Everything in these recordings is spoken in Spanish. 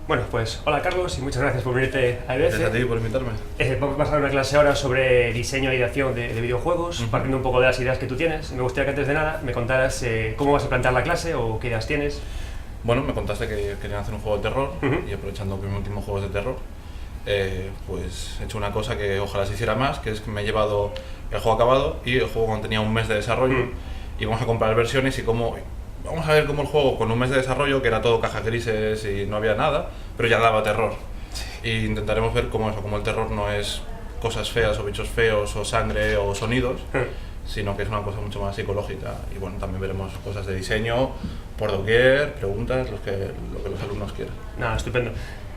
Bueno, pues hola Carlos y muchas gracias por venirte a EBF. Gracias a ti por invitarme. Vamos a dar una clase ahora sobre diseño e ideación de videojuegos, partiendo un poco de las ideas que tú tienes. Me gustaría que antes de nada me contaras cómo vas a plantear la clase o qué ideas tienes. Bueno, me contaste que querían hacer un juego de terror y aprovechando que mi último juego es de terror, pues he hecho una cosa que ojalá se hiciera más, que es que me he llevado el juego acabado y el juego cuando tenía un mes de desarrollo y vamos a comprar versiones y vamos a ver cómo el juego con un mes de desarrollo, que era todo cajas grises y no había nada, pero ya daba terror. Y intentaremos ver cómo el terror no es cosas feas o bichos feos o sangre o sonidos, sino que es una cosa mucho más psicológica. Y bueno, también veremos cosas de diseño, por doquier, preguntas, lo que los alumnos quieran. Nada, estupendo.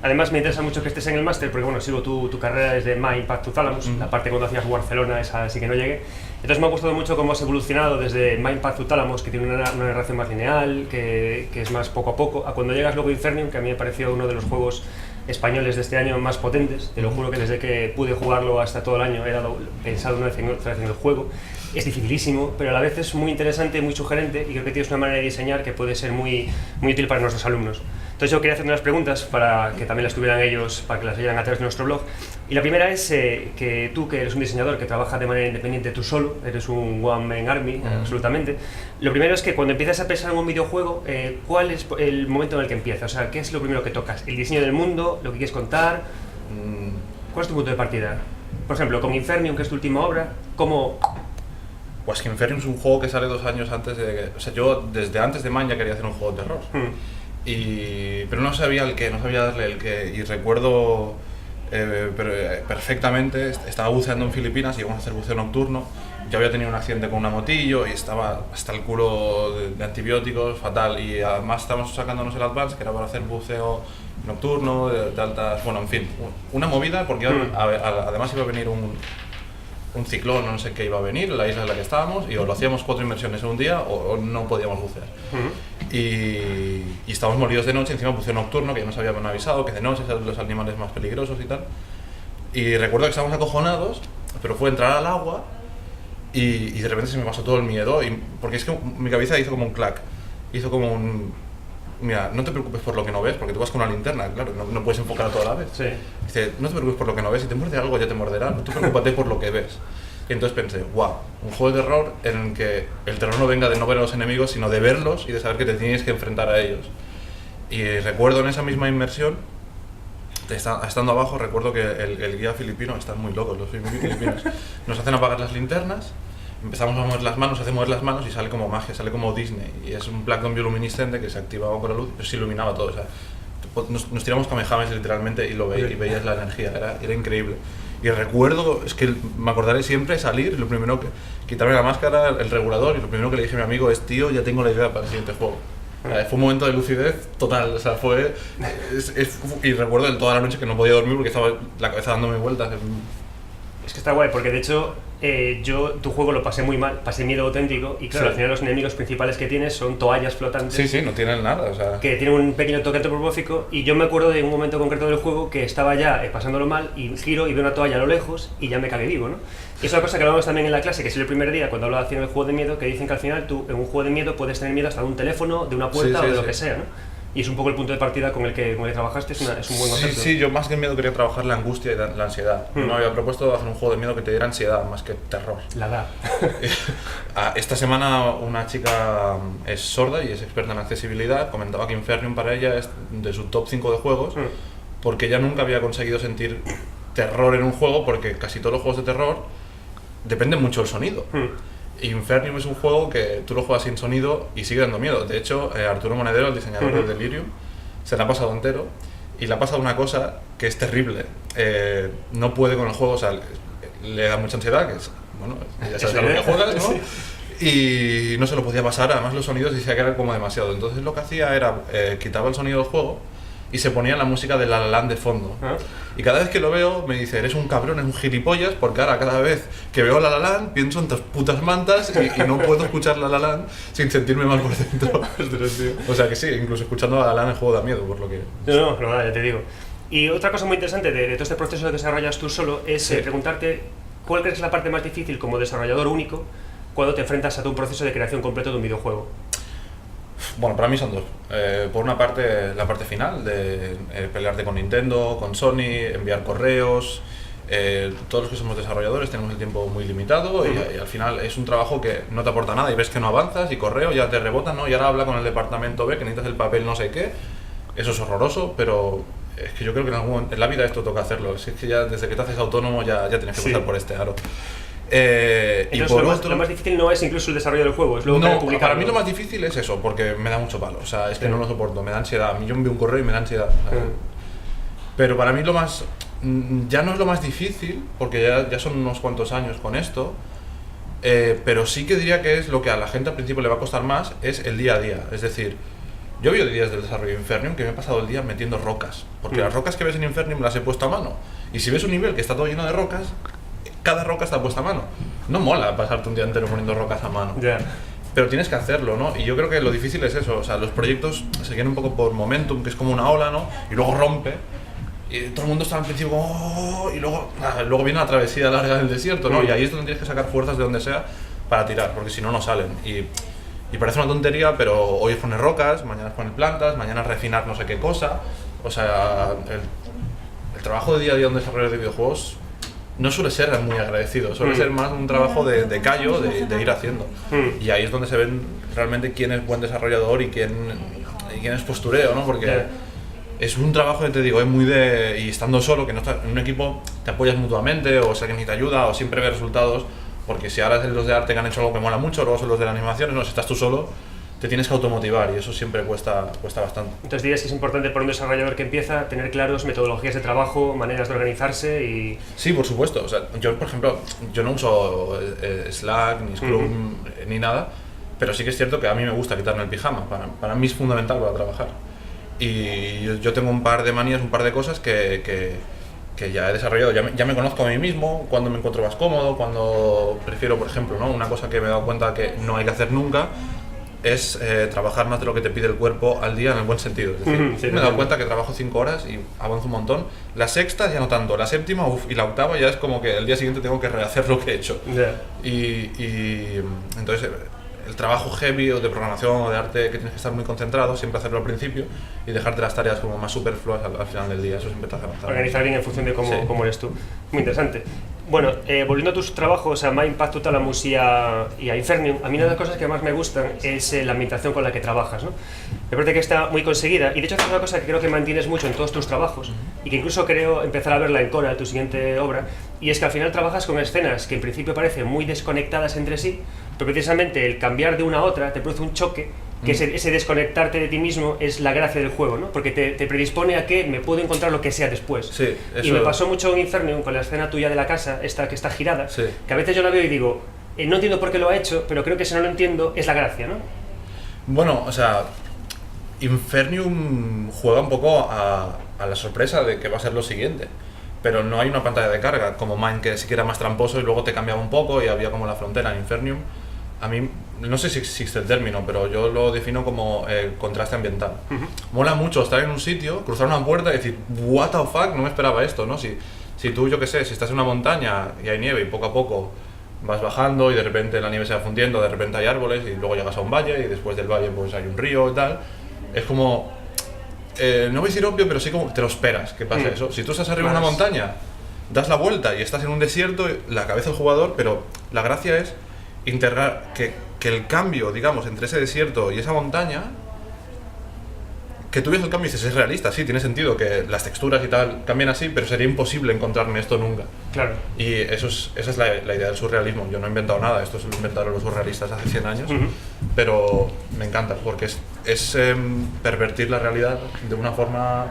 Además me interesa mucho que estés en el máster porque bueno, sigo tu carrera desde My Impact to Thalamus, la parte cuando hacías Barcelona, esa sí que no llegué. Entonces me ha gustado mucho cómo has evolucionado desde My Impact to Thalamus, que tiene una narración más lineal, que es más poco a poco, a cuando llegas luego a Infernium, que a mí me pareció uno de los juegos españoles de este año más potentes. Te lo juro que desde que pude jugarlo hasta todo el año he dado pensado una vez en el juego. Es dificilísimo, pero a la vez es muy interesante, muy sugerente y creo que tienes una manera de diseñar que puede ser muy útil para nuestros alumnos. Entonces yo quería hacer unas preguntas para que también las tuvieran ellos, para que las leyeran a través de nuestro blog. Y la primera es que tú, que eres un diseñador que trabaja de manera independiente tú solo, eres un one-man army, absolutamente. Lo primero es que cuando empiezas a pensar en un videojuego, ¿cuál es el momento en el que empiezas? O sea, ¿qué es lo primero que tocas? ¿El diseño del mundo? ¿Lo que quieres contar? ¿Cuál es tu punto de partida? Por ejemplo, con Infernium, que es tu última obra, ¿cómo...? Pues que Infernium es un juego que sale 2 años antes de que... O sea, yo desde antes de Man ya quería hacer un juego de terror. Pero no sabía el qué, no sabía darle el qué. Y recuerdo perfectamente, estaba buceando en Filipinas y íbamos a hacer buceo nocturno. Yo había tenido un accidente con una motillo y estaba hasta el culo de antibióticos, fatal. Y además estábamos sacándonos el Advance, que era para hacer buceo nocturno, de altas... Bueno, en fin, una movida porque además iba a venir un ciclón, no sé qué iba a venir, la isla en la que estábamos, y o lo hacíamos 4 inmersiones en un día o no podíamos bucear. Y estábamos molidos de noche, encima buceo nocturno, que ya nos habían avisado que de noche son los animales más peligrosos y tal. Y recuerdo que estábamos acojonados, pero fue entrar al agua y de repente se me pasó todo el miedo, porque es que mi cabeza hizo como un clac, hizo como un... Mira, no te preocupes por lo que no ves, porque tú vas con una linterna, claro, no puedes enfocar a toda la vez. Sí. Dice, no te preocupes por lo que no ves, si te muerde algo ya te morderá, tú preocúpate por lo que ves. Y entonces pensé, wow, un juego de terror en el que el terror no venga de no ver a los enemigos, sino de verlos y de saber que te tienes que enfrentar a ellos. Y recuerdo en esa misma inmersión, estando abajo, recuerdo que el guía filipino, están muy locos los filipinos, nos hacen apagar las linternas, empezamos a mover las manos, hace mover las manos y sale como magia, sale como Disney. Y es un black bioluminiscente que se activaba con la luz, pero se iluminaba todo. O sea, nos tiramos kamehamehas literalmente y veías la energía, era increíble. Y recuerdo, es que me acordaré siempre salir, lo primero que quitarme la máscara, el regulador, y lo primero que le dije a mi amigo es, tío, ya tengo la idea para el siguiente juego. Fue un momento de lucidez total, o sea, y recuerdo toda la noche que no podía dormir porque estaba la cabeza dándome vueltas. Es que está guay, porque de hecho yo tu juego lo pasé muy mal, pasé miedo auténtico y claro, al final los enemigos principales que tienes son toallas flotantes. Sí, no tienen nada, o sea... Que tienen un pequeño toque antropomórfico y yo me acuerdo de un momento concreto del juego que estaba ya pasándolo mal y giro y veo una toalla a lo lejos y ya me cagué vivo, ¿no? Y es una cosa que hablamos también en la clase, que es el primer día cuando hablaba del juego de miedo, que dicen que al final tú en un juego de miedo puedes tener miedo hasta de un teléfono, de una puerta o de lo que sea, ¿no? Y es un poco el punto de partida con el que trabajaste, es un buen concepto. Sí, yo más que el miedo quería trabajar la angustia y la ansiedad. Me había propuesto hacer un juego de miedo que te diera ansiedad más que terror. La da. Esta semana una chica es sorda y es experta en accesibilidad, comentaba que Infernium para ella es de su top 5 de juegos, porque ella nunca había conseguido sentir terror en un juego, porque casi todos los juegos de terror dependen mucho del sonido. Infernium es un juego que tú lo juegas sin sonido y sigue dando miedo. De hecho, Arturo Monedero, el diseñador de Delirium, se la ha pasado entero y le ha pasado una cosa que es terrible. No puede con el juego, o sea, le da mucha ansiedad, que es, bueno, ya sabes a lo que juegas, ¿no? Y no se lo podía pasar, además los sonidos decía que eran como demasiado. Entonces lo que hacía era, quitaba el sonido del juego y se ponía la música de La La Land de fondo. Y cada vez que lo veo me dice, eres un cabrón, eres un gilipollas, porque ahora cada vez que veo La La Land pienso en tus putas mantas y no puedo escuchar La La Land sin sentirme mal por dentro. O sea que sí, incluso escuchando La La Land el juego da miedo, por lo que... No, ya te digo. Y otra cosa muy interesante de todo este proceso que desarrollas tú solo es preguntarte cuál crees que es la parte más difícil como desarrollador único cuando te enfrentas a todo un proceso de creación completo de un videojuego. Bueno, para mí son dos. Por una parte, la parte final de pelearte con Nintendo, con Sony, enviar correos. Todos los que somos desarrolladores tenemos el tiempo muy limitado y al final es un trabajo que no te aporta nada y ves que no avanzas y correo ya te rebotan, ¿no? Y ahora habla con el departamento B que necesitas el papel no sé qué. Eso es horroroso, pero es que yo creo que en la vida esto toca hacerlo. Es que ya desde que te haces autónomo ya tienes que pasar por este aro. Y por lo más difícil no es incluso el desarrollo del juego, es luego no, para mí lo más difícil es eso, porque me da mucho palo, o sea, es que no lo soporto, me da ansiedad. A mí yo envío un correo y me da ansiedad. Pero para mí lo más... ya no es lo más difícil, porque ya son unos cuantos años con esto, pero sí que diría que es lo que a la gente al principio le va a costar más, es el día a día. Es decir, yo veo días del desarrollo de Infernium que me he pasado el día metiendo rocas, porque las rocas que ves en Infernium las he puesto a mano, y si ves un nivel que está todo lleno de rocas, cada roca está puesta a mano. No mola pasarte un día entero poniendo rocas a mano. Pero tienes que hacerlo, ¿no? Y yo creo que lo difícil es eso, o sea, los proyectos se quieren un poco por momentum, que es como una ola, ¿no? Y luego rompe, y todo el mundo está al principio como... ¡Oh! Y luego viene la travesía larga del desierto, ¿no? Y ahí es donde tienes que sacar fuerzas de donde sea para tirar, porque si no, no salen. Y parece una tontería, pero hoy es poner rocas, mañana es poner plantas, mañana es refinar no sé qué cosa. O sea, el trabajo de día a día de un desarrollador de videojuegos no suele ser muy agradecido, suele ser más un trabajo de callo, de ir haciendo. Y ahí es donde se ven realmente quién es buen desarrollador y quién es postureo, ¿no? Porque es un trabajo que te digo, es muy de... Y estando solo, que no estás en un equipo, te apoyas mutuamente, o si alguien necesita ayuda, o siempre ves resultados, porque si ahora los de arte que han hecho algo que mola mucho, luego son los de la animación, no, si estás tú solo, te tienes que automotivar y eso siempre cuesta bastante. Entonces dirías que es importante para un desarrollador que empieza tener claros metodologías de trabajo, maneras de organizarse y... Sí, por supuesto. O sea, yo, por ejemplo, yo no uso Slack, ni Scrum, ni nada, pero sí que es cierto que a mí me gusta quitarme el pijama. Para mí es fundamental para trabajar. Y yo tengo un par de manías, un par de cosas que ya he desarrollado. Ya me conozco a mí mismo, cuando me encuentro más cómodo, cuando prefiero, por ejemplo, ¿no? Una cosa que me he dado cuenta que no hay que hacer nunca es trabajar más de lo que te pide el cuerpo al día en el buen sentido. Es decir, me he dado cuenta que trabajo 5 horas y avanzo un montón. La sexta ya no tanto, la séptima y la octava ya es como que el día siguiente tengo que rehacer lo que he hecho. Y entonces el trabajo heavy o de programación o de arte que tienes que estar muy concentrado, siempre hacerlo al principio y dejarte las tareas como más superfluas al final del día, eso siempre te hace avanzar. Organizar bien en función de cómo eres tú. Muy interesante. Bueno, volviendo a tus trabajos, a Mind, Path to Thalamus y a Infernium, a mí una de las cosas que más me gustan es la ambientación con la que trabajas, ¿no? Me parece que está muy conseguida y de hecho es una cosa que creo que mantienes mucho en todos tus trabajos y que incluso creo empezar a verla en Coral, tu siguiente obra, y es que al final trabajas con escenas que en principio parecen muy desconectadas entre sí, pero precisamente el cambiar de una a otra te produce un choque, que ese desconectarte de ti mismo es la gracia del juego, ¿no? Porque te predispone a que me puedo encontrar lo que sea después. Sí, eso... Y me pasó mucho en Infernium con la escena tuya de la casa, esta que está girada, que a veces yo la veo y digo, no entiendo por qué lo ha hecho, pero creo que si no lo entiendo es la gracia, ¿no? Bueno, o sea, Infernium juega un poco a la sorpresa de que va a ser lo siguiente, pero no hay una pantalla de carga como Mind, que sí que era más tramposo y luego te cambiaba un poco y había como la frontera. En Infernium, a mí, no sé si existe el término, pero yo lo defino como contraste ambiental. Mola mucho estar en un sitio, cruzar una puerta y decir, what the fuck, no me esperaba esto, ¿no? Si tú, yo qué sé, si estás en una montaña y hay nieve y poco a poco vas bajando y de repente la nieve se va fundiendo, de repente hay árboles y luego llegas a un valle y después del valle pues hay un río y tal, es como... no voy a decir obvio, pero sí como te lo esperas que pase eso. Si tú estás arriba de una montaña, das la vuelta y estás en un desierto, la cabeza del jugador, pero la gracia es integrar que el cambio, digamos, entre ese desierto y esa montaña, que tú ves el cambio y dices, es realista, sí, tiene sentido que las texturas y tal cambien así, pero sería imposible encontrarme esto nunca. Claro. Y esa es la idea del surrealismo. Yo no he inventado nada, esto se lo inventaron los surrealistas hace 100 años, pero me encanta, porque es pervertir la realidad de una forma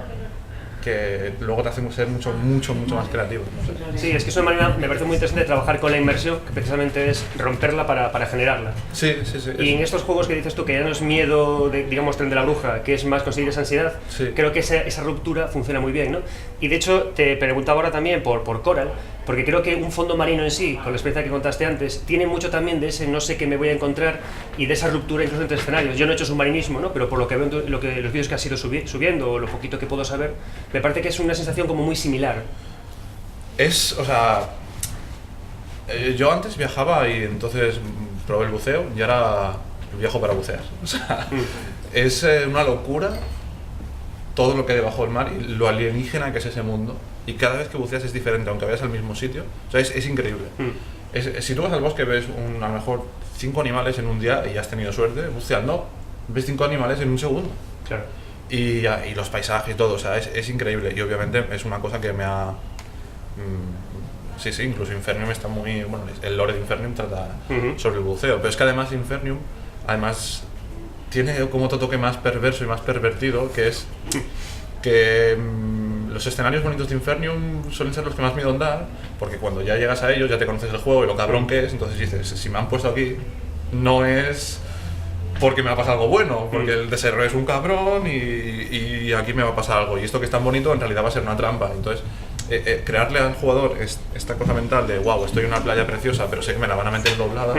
que luego te hace ser mucho más creativo. No sé. Sí, es que es una manera, me parece muy interesante, de trabajar con la inmersión, que precisamente es romperla para generarla. Sí. Y en estos juegos que dices tú, que ya no es miedo, digamos, Tren de la Bruja, que es más conseguir esa ansiedad, creo que esa ruptura funciona muy bien, ¿no? Y de hecho, te preguntaba ahora también por Coral, porque creo que un fondo marino en sí, con la experiencia que contaste antes, tiene mucho también de ese no sé qué me voy a encontrar y de esa ruptura incluso entre escenarios. Yo no he hecho submarinismo, ¿no? Pero por lo que veo en los vídeos que has ido subiendo o lo poquito que puedo saber, me parece que es una sensación como muy similar. O sea, yo antes viajaba y entonces probé el buceo y ahora viajo para bucear. O sea, es una locura todo lo que hay debajo del mar y lo alienígena que es ese mundo. Y cada vez que buceas es diferente, aunque vayas al mismo sitio. O sea, es increíble. Si tú vas al bosque ves a lo mejor 5 animales en un día y has tenido suerte, buceando, ves 5 animales en un segundo. Claro. Y los paisajes y todo, o sea, es increíble. Y obviamente es una cosa que me ha... sí, incluso Infernium está muy... Bueno, el lore de Infernium trata sobre el buceo. Pero es que además Infernium, tiene como otro toque más perverso y más pervertido, que es que los escenarios bonitos de Infernium suelen ser los que más miedo dan, porque cuando ya llegas a ellos ya te conoces el juego y lo cabrón que es, entonces dices, si me han puesto aquí, no es porque me va a pasar algo bueno, porque el desarrollo es un cabrón y aquí me va a pasar algo, y esto que es tan bonito en realidad va a ser una trampa. Entonces crearle al jugador esta cosa mental de wow, estoy en una playa preciosa, pero sé que me la van a meter doblada,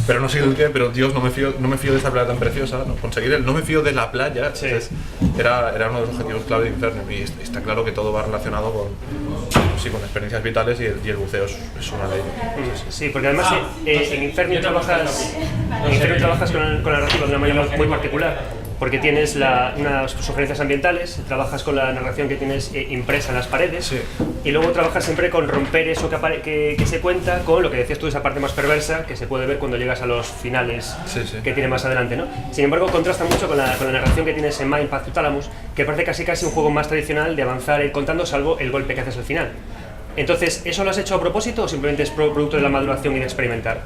pero no sé el qué, pero Dios, no me fío de esta playa tan preciosa, ¿no? Conseguir no me fío de la playa, sí. Entonces, era uno de los objetivos clave de Infernium, y está claro que todo va relacionado con experiencias vitales, y el buceo es una ley. Sí, porque además en Infernium trabajas con la narrativa de una manera muy particular, porque tienes unas sugerencias ambientales, trabajas con la narración que tienes impresa en las paredes, sí. Y luego trabajas siempre con romper eso que se cuenta con lo que decías tú, esa parte más perversa que se puede ver cuando llegas a los finales que tiene más adelante, ¿no? Sin embargo, contrasta mucho con la narración que tienes en Mind Path to Thalamus, que parece casi un juego más tradicional de avanzar contando, salvo el golpe que haces al final. Entonces, ¿eso lo has hecho a propósito o simplemente es producto de la maduración y de experimentar?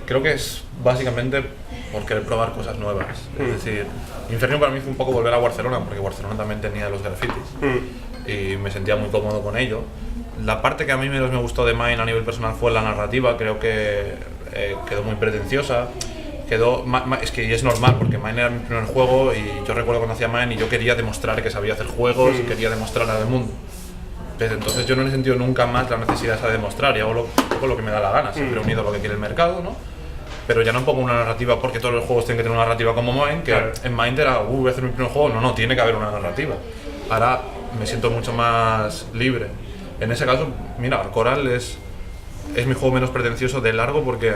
Creo que es básicamente por querer probar cosas nuevas. Es decir, Infernium para mí fue un poco volver a Barcelona, porque Barcelona también tenía los grafitis y me sentía muy cómodo con ello. La parte que a mí menos me gustó de Mine a nivel personal fue la narrativa. Creo que quedó muy pretenciosa. Es que es normal, porque Mine era mi primer juego y yo recuerdo cuando hacía Mine y yo quería demostrar que sabía hacer juegos y quería demostrar al mundo. Entonces yo no he sentido nunca más la necesidad de demostrar, y hago lo que me da la gana, siempre unido a lo que quiere el mercado, ¿no? Pero ya no pongo una narrativa porque todos los juegos tienen que tener una narrativa como Mine, que claro. En Mine era, voy a hacer mi primer juego, no, tiene que haber una narrativa. Ahora me siento mucho más libre. En ese caso, mira, Coral es mi juego menos pretencioso de largo, porque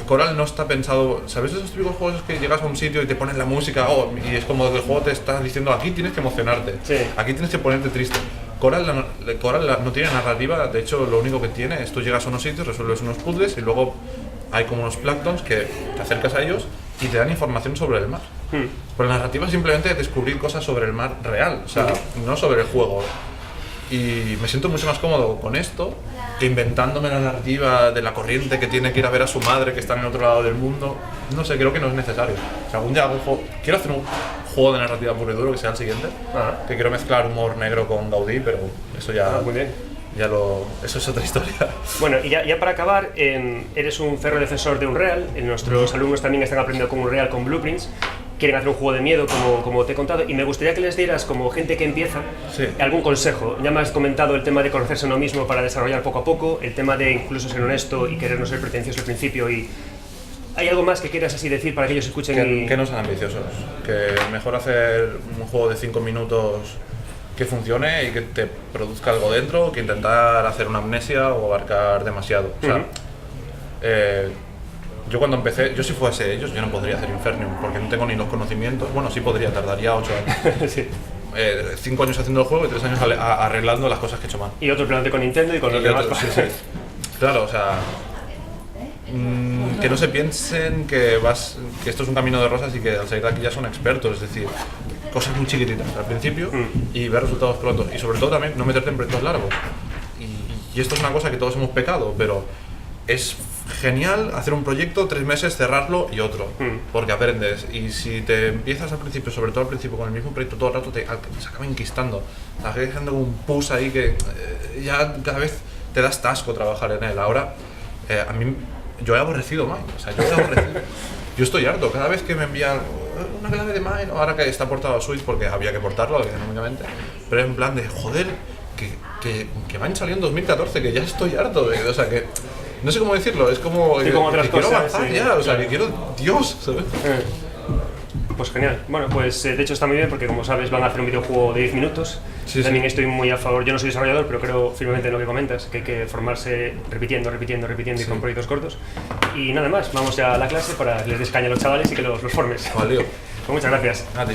Coral no está pensado, ¿sabes esos típicos juegos que llegas a un sitio y te ponen la música y es como que el juego te está diciendo aquí tienes que emocionarte, aquí tienes que ponerte triste? Coral no tiene narrativa, de hecho lo único que tiene es tú llegas a unos sitios, resuelves unos puzzles y luego hay como unos planctons que te acercas a ellos y te dan información sobre el mar. Pero la narrativa es simplemente descubrir cosas sobre el mar real, o sea, no sobre el juego. Y me siento mucho más cómodo con esto que inventándome la narrativa de la corriente que tiene que ir a ver a su madre que está en el otro lado del mundo. No sé, creo que no es necesario. O sea, algún día quiero hacer un juego de narrativa puro y duro que sea el siguiente, que quiero mezclar humor negro con Gaudí, pero eso ya... muy bien. Eso es otra historia. Bueno, y ya para acabar, eres un férreo defensor de Unreal. Nuestros alumnos también están aprendiendo con Unreal, con Blueprints. Quieren hacer un juego de miedo, como te he contado, y me gustaría que les dieras, como gente que empieza, algún consejo. Ya me has comentado el tema de conocerse a uno mismo para desarrollar poco a poco, el tema de incluso ser honesto y querer no ser pretencioso al principio. Y ¿hay algo más que quieras así decir para que ellos escuchen? Que no sean ambiciosos, que mejor hacer un juego de 5 minutos que funcione y que te produzca algo dentro, que intentar hacer una amnesia o abarcar demasiado. O sea, yo cuando empecé, yo si fuese ellos, yo no podría hacer Infernium, porque no tengo ni los conocimientos. Bueno, sí podría, tardaría 8 años. 5 años haciendo el juego y 3 años arreglando las cosas que he hecho mal. Y otro plan con Nintendo y con los demás. Claro, o sea, que no se piensen que esto es un camino de rosas y que al salir de aquí ya son expertos, es decir, cosas muy chiquititas al principio y ver resultados pronto. Y sobre todo también no meterte en proyectos largos. Y esto es una cosa que todos hemos pecado, pero es genial hacer un proyecto, 3 meses, cerrarlo y otro, porque aprendes. Y si te empiezas al principio, sobre todo al principio, con el mismo proyecto todo el rato, se acaba enquistando, te acaba dejando un pus ahí que ya cada vez te da asco trabajar en él. Ahora, a mí, yo he aborrecido Mine, o sea, yo estoy harto, cada vez que me envían una clave de Mine, ahora que está portado a Switch, porque había que portarlo económicamente, pero en plan de, joder, que Mine salió en 2014, que ya estoy harto, o sea, que no sé cómo decirlo, es como que quiero avanzar ya, o sea, que quiero Dios, ¿sabes? Pues genial. Bueno, pues de hecho está muy bien porque como sabes van a hacer un videojuego de 10 minutos. Sí, También sí. estoy muy a favor, yo no soy desarrollador, pero creo firmemente en lo que comentas, que hay que formarse repitiendo y Sí. con proyectos cortos. Y nada más, vamos ya a la clase para que les des caña a los chavales y que los formes. Valió. Pues muchas gracias. A ti.